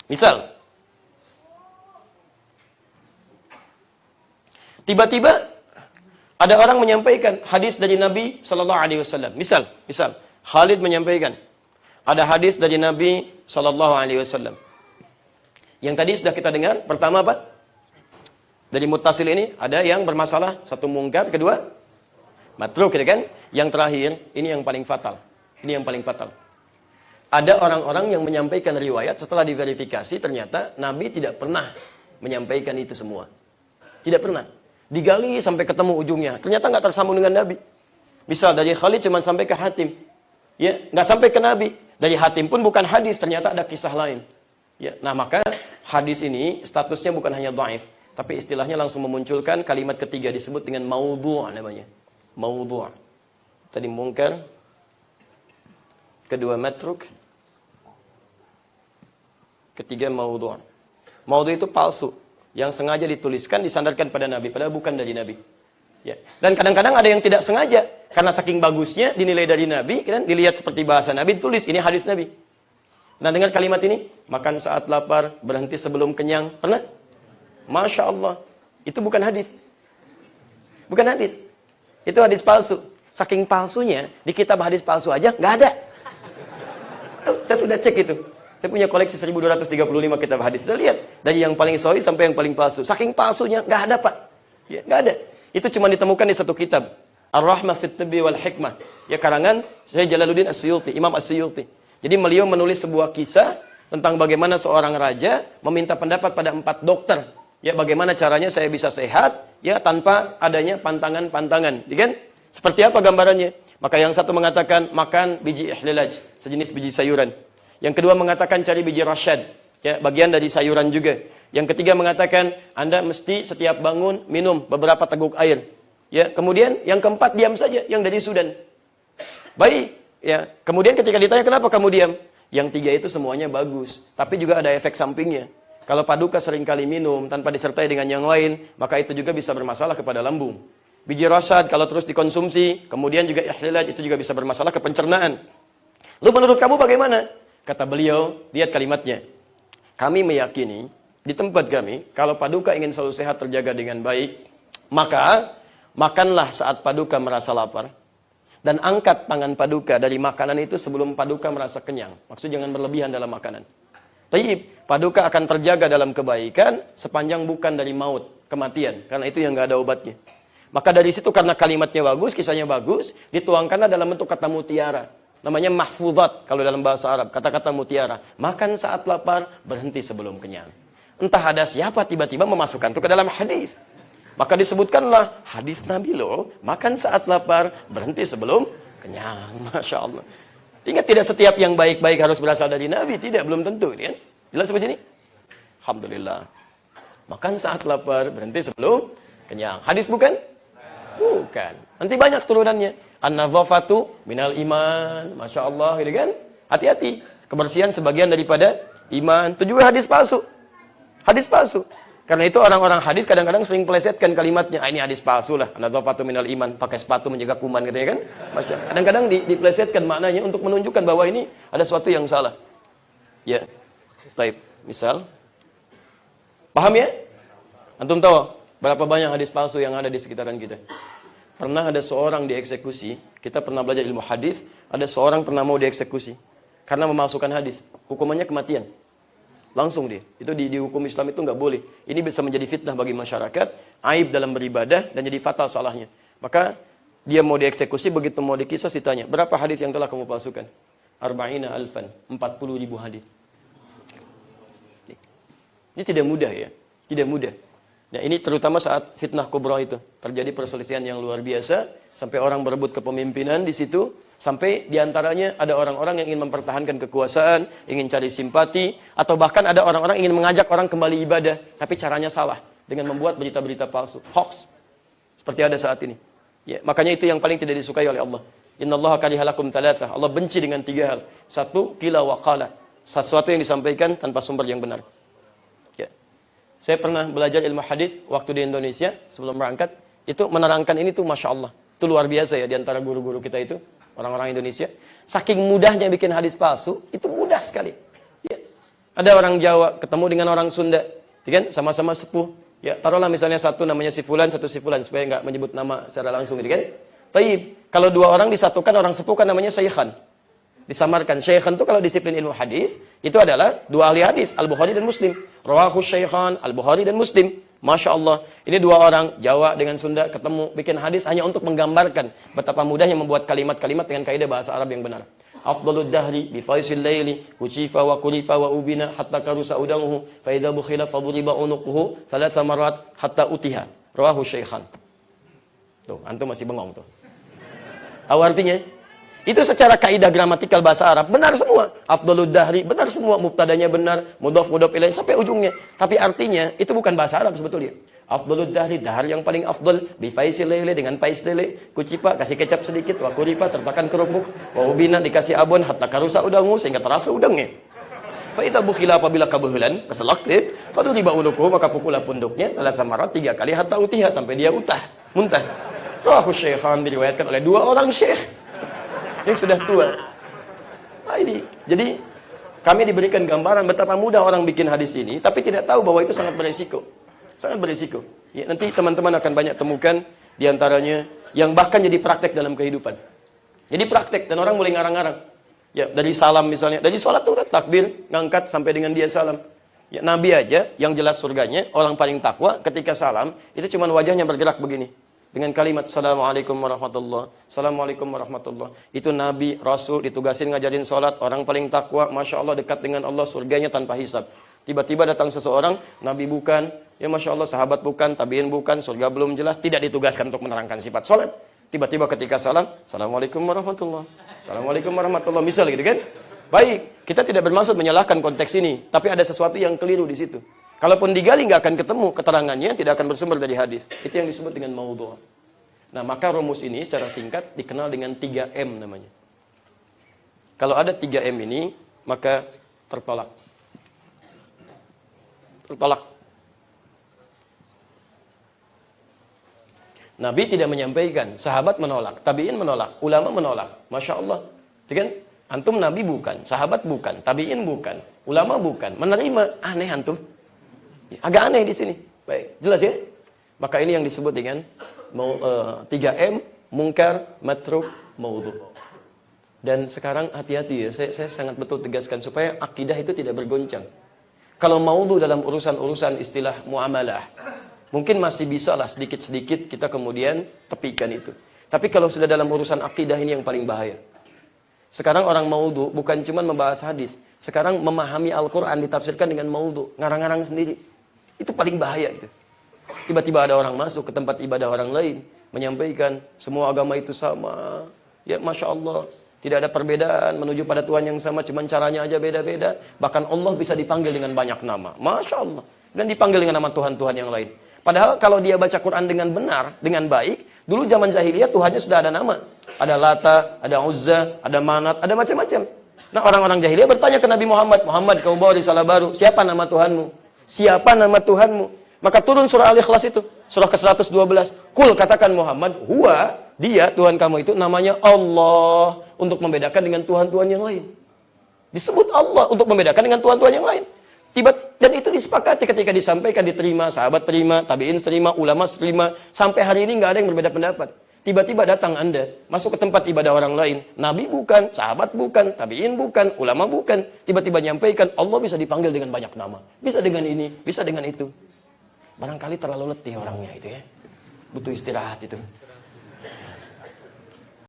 Misal, tiba-tiba ada orang menyampaikan hadis dari Nabi Sallallahu Alaihi Wasallam. Misal, Khalid menyampaikan ada hadis dari Nabi Sallallahu Alaihi Wasallam. Yang tadi sudah kita dengar. Pertama apa? Dari muttasil ini ada yang bermasalah, satu mungkar, kedua matruk, gitu kan? Yang terakhir ini yang paling fatal. Ini yang paling fatal. Ada orang-orang yang menyampaikan riwayat setelah diverifikasi ternyata Nabi tidak pernah menyampaikan itu semua. Tidak pernah. Digali sampai ketemu ujungnya. Ternyata nggak tersambung dengan Nabi. Misal dari Khalid cuma sampai ke Hatim. Ya, nggak sampai ke Nabi. Dari Hatim pun bukan hadis, ternyata ada kisah lain. Ya, nah maka hadis ini statusnya bukan hanya dhaif, tapi istilahnya langsung memunculkan kalimat ketiga disebut dengan maudhu' namanya. Maudhu'. Tadi mungkar, kedua matruk, ketiga maudhu'. Maudhu' itu palsu, yang sengaja dituliskan, disandarkan pada Nabi, padahal bukan dari Nabi. Ya. Dan kadang-kadang ada yang tidak sengaja, karena saking bagusnya dinilai dari Nabi, kan? Dilihat seperti bahasa Nabi, ditulis ini hadis Nabi. Nah dengar kalimat ini, makan saat lapar, berhenti sebelum kenyang, pernah? Masya Allah, itu bukan hadis. Bukan hadis. Itu hadis palsu. Saking palsunya, di kitab hadis palsu aja nggak ada. Tuh, saya sudah cek itu. Saya punya koleksi 1235 kitab hadis. Kita lihat dari yang paling sahih sampai yang paling palsu. Saking palsunya nggak ada, Pak. Ya, nggak ada. Itu cuma ditemukan di satu kitab, Ar-Rahmah fit Tibbi wal Hikmah. Ya, karangan Syekh Jalaluddin As-Suyuti, Imam As-Suyuti. Jadi beliau menulis sebuah kisah tentang bagaimana seorang raja meminta pendapat pada 4 dokter. Ya, bagaimana caranya saya bisa sehat ya tanpa adanya pantangan-pantangan. Ya kan? Seperti apa gambarannya? Maka yang satu mengatakan makan biji ihlilaj, sejenis biji sayuran. Yang kedua mengatakan cari biji rasyad, ya, bagian dari sayuran juga. Yang ketiga mengatakan Anda mesti setiap bangun minum beberapa teguk air. Ya, kemudian yang keempat diam saja, yang dari Sudan. Baik, ya. Kemudian ketika ditanya kenapa kamu diam? Yang tiga itu semuanya bagus, tapi juga ada efek sampingnya. Kalau paduka seringkali minum tanpa disertai dengan yang lain, maka itu juga bisa bermasalah kepada lambung. Biji rasyad kalau terus dikonsumsi, kemudian juga ihlilaj itu juga bisa bermasalah ke pencernaan. Lalu menurut kamu bagaimana? Kata beliau, lihat kalimatnya. Kami meyakini di tempat kami, kalau paduka ingin selalu sehat terjaga dengan baik, maka makanlah saat paduka merasa lapar. Dan angkat tangan paduka dari makanan itu sebelum paduka merasa kenyang. Maksud jangan berlebihan dalam makanan. Taib, paduka akan terjaga dalam kebaikan sepanjang bukan dari maut, kematian. Karena itu yang nggak ada obatnya. Maka dari situ karena kalimatnya bagus, kisahnya bagus, dituangkanlah dalam bentuk kata mutiara. Namanya mahfuzat kalau dalam bahasa Arab, kata-kata mutiara. Makan saat lapar, berhenti sebelum kenyang. Entah ada siapa tiba-tiba memasukkan itu ke dalam hadis. Maka disebutkanlah hadis Nabi loh, makan saat lapar, berhenti sebelum kenyang. Masya Allah. Ingat tidak setiap yang baik-baik harus berasal dari Nabi, tidak, belum tentu. Kan? Jelas sampai sini? Alhamdulillah. Makan saat lapar, berhenti sebelum kenyang. Hadis bukan? Bukan. Nanti banyak turunannya. An-nadhafatu minal iman. Masya Allah, gitu kan? Hati-hati. Kebersihan sebagian daripada iman. Itu juga hadis palsu. Hadis palsu. Karena itu orang-orang hadis kadang-kadang sering pelesetkan kalimatnya. Ah, ini hadis palsu lah. An-nadhafatu minal iman. Pakai sepatu menjaga kuman, katanya kan? Masya. Kadang-kadang dipelesetkan maknanya untuk menunjukkan bahwa ini ada sesuatu yang salah. Ya. Baik. Misal. Paham ya? Antum tahu berapa banyak hadis palsu yang ada di sekitaran kita? Pernah ada seorang dieksekusi, kita pernah belajar ilmu hadis, ada seorang pernah mau dieksekusi karena memalsukan hadis. Hukumannya kematian. Langsung dia. Itu di hukum Islam itu nggak boleh. Ini bisa menjadi fitnah bagi masyarakat, aib dalam beribadah dan jadi fatal salahnya. Maka dia mau dieksekusi, begitu mau dikisos ditanya, berapa hadis yang telah kamu palsukan? Arba'ina alfan, 40.000 hadis. Ini tidak mudah ya, tidak mudah. Nah, ini terutama saat fitnah kubra itu terjadi perselisihan yang luar biasa sampai orang berebut kepemimpinan di situ, sampai diantaranya ada orang-orang yang ingin mempertahankan kekuasaan, ingin cari simpati, atau bahkan ada orang-orang ingin mengajak orang kembali ibadah, tapi caranya salah dengan membuat berita-berita palsu, hoax, seperti ada saat ini. Ya, makanya itu yang paling tidak disukai oleh Allah. Innallaha karihalakum talatah. Allah benci dengan 3 hal. 1, qila wa qala. Sesuatu yang disampaikan tanpa sumber yang benar. Saya pernah belajar ilmu hadis waktu di Indonesia sebelum berangkat, itu menerangkan ini tuh Masya Allah. Itu luar biasa ya, di antara guru-guru kita itu, orang-orang Indonesia. Saking mudahnya bikin hadis palsu, itu mudah sekali. Ya. Ada orang Jawa ketemu dengan orang Sunda, ya kan? Sama-sama sepuh. Ya, taruhlah misalnya satu namanya si fulan, satu si fulan supaya nggak menyebut nama secara langsung, gitu kan? Taib, kalau dua orang disatukan orang sepuh kan namanya syaikhan. Disamarkan. Syaikhan itu kalau disiplin ilmu hadis itu adalah dua ahli hadis, Al-Bukhari dan Muslim. Rawahu syaikhan, Al-Bukhari dan Muslim. Masya Allah. Ini dua orang Jawa dengan Sunda ketemu bikin hadis hanya untuk menggambarkan betapa mudahnya membuat kalimat-kalimat dengan kaidah bahasa Arab yang benar. Afdalud dahri bi faisil laili kucifa wa kulifa wa ubina hatta karusa udamuhu fa idza bukhila fa duriba unuquhu thalatha marat hatta utiha. Rawahu syaikhan. Tuh, antum masih bengong tuh. Tahu artinya? Itu secara kaidah gramatikal bahasa Arab benar semua. Afdalud dahri benar semua, mubtadanya benar, mudhaf ilaih sampai ujungnya. Tapi artinya itu bukan bahasa Arab sebetulnya. Afdalud dahri, dahar yang paling afdal, bi faisil laili dengan faiz lele, kucipa kasih kecap sedikit, wa kuripa sertakan kerupuk, wa ubina dikasih abon hatta karusa udangmu sehingga terasa udangnya. Fa idza bukhila apabila kebehulan, keselak deh, fa duriba unuku maka pukullah punduknya, salat samarat 3 kali hatta utiha sampai dia muntah. Rawahu syaikhan diriwayatkan oleh dua orang syekh yang sudah tua. Nah ini, jadi kami diberikan gambaran betapa mudah orang bikin hadis ini, tapi tidak tahu bahwa itu sangat berisiko. Sangat berisiko. Ya, nanti teman-teman akan banyak temukan diantaranya yang bahkan jadi praktek dalam kehidupan. Jadi praktek dan orang mulai ngarang-ngarang. Ya, dari salam misalnya, dari sholat tuh takbir, ngangkat sampai dengan dia salam. Ya, Nabi aja yang jelas surganya, orang paling takwa ketika salam, itu cuma wajahnya bergerak begini. Dengan kalimat Assalamualaikum warahmatullah, Assalamualaikum warahmatullah. Itu Nabi, Rasul ditugasin ngajarin sholat, orang paling takwa, Masya Allah dekat dengan Allah, surganya tanpa hisab. Tiba-tiba datang seseorang, Nabi bukan, ya Masya Allah sahabat bukan, tabiin bukan, surga belum jelas, tidak ditugaskan untuk menerangkan sifat sholat. Tiba-tiba ketika salam, Assalamualaikum warahmatullah, Assalamualaikum warahmatullah, misal gitu kan. Baik, kita tidak bermaksud menyalahkan konteks ini, tapi ada sesuatu yang keliru di situ. Kalaupun digali nggak akan ketemu keterangannya, tidak akan bersumber dari hadis. Itu yang disebut dengan maudhu'. Nah, maka rumus ini secara singkat dikenal dengan 3M namanya. Kalau ada 3M ini, maka tertolak. Tertolak. Nabi tidak menyampaikan, sahabat menolak, tabi'in menolak, ulama menolak. Masya Allah. Kan? Antum Nabi bukan, sahabat bukan, tabi'in bukan, ulama bukan. Menerima, aneh antum. Agak aneh di sini. Baik, jelas ya? Maka ini yang disebut dengan 3M, mungkar, matruk, maudhu'. Dan sekarang hati-hati ya, saya sangat betul tegaskan supaya akidah itu tidak bergoncang. Kalau maudhu' dalam urusan-urusan istilah muamalah, mungkin masih bisa lah sedikit-sedikit kita kemudian tepikan itu. Tapi kalau sudah dalam urusan akidah ini yang paling bahaya. Sekarang orang maudhu' bukan cuma membahas hadis. Sekarang memahami Al-Quran ditafsirkan dengan maudhu', ngarang-ngarang sendiri. Itu paling bahaya itu. Tiba-tiba ada orang masuk ke tempat ibadah orang lain, menyampaikan semua agama itu sama. Ya Masya Allah, tidak ada perbedaan menuju pada Tuhan yang sama, cuma caranya aja beda-beda. Bahkan Allah bisa dipanggil dengan banyak nama. Masya Allah. Dan dipanggil dengan nama Tuhan-Tuhan yang lain. Padahal kalau dia baca Quran dengan benar, dengan baik, dulu zaman jahiliyah Tuhannya sudah ada nama. Ada Lata, ada Uzza, ada Manat, ada macam-macam. Nah orang-orang jahiliyah bertanya ke Nabi Muhammad, Muhammad kau bawa risalah baru, siapa nama Tuhanmu? Siapa nama Tuhanmu? Maka turun surah Al-Ikhlas itu, surah ke-112. Kul katakan Muhammad, huwa, dia Tuhan kamu itu namanya Allah, untuk membedakan dengan Tuhan-Tuhan yang lain. Disebut Allah untuk membedakan dengan Tuhan-Tuhan yang lain. Dan itu disepakati ketika disampaikan, diterima, sahabat terima, tabi'in terima, ulama terima. Sampai hari ini nggak ada yang berbeda pendapat. Tiba-tiba datang Anda, masuk ke tempat ibadah orang lain. Nabi bukan, sahabat bukan, tabi'in bukan, ulama bukan. Tiba-tiba nyampaikan, Allah bisa dipanggil dengan banyak nama. Bisa dengan ini, bisa dengan itu. Barangkali terlalu letih orangnya itu ya. Butuh istirahat itu.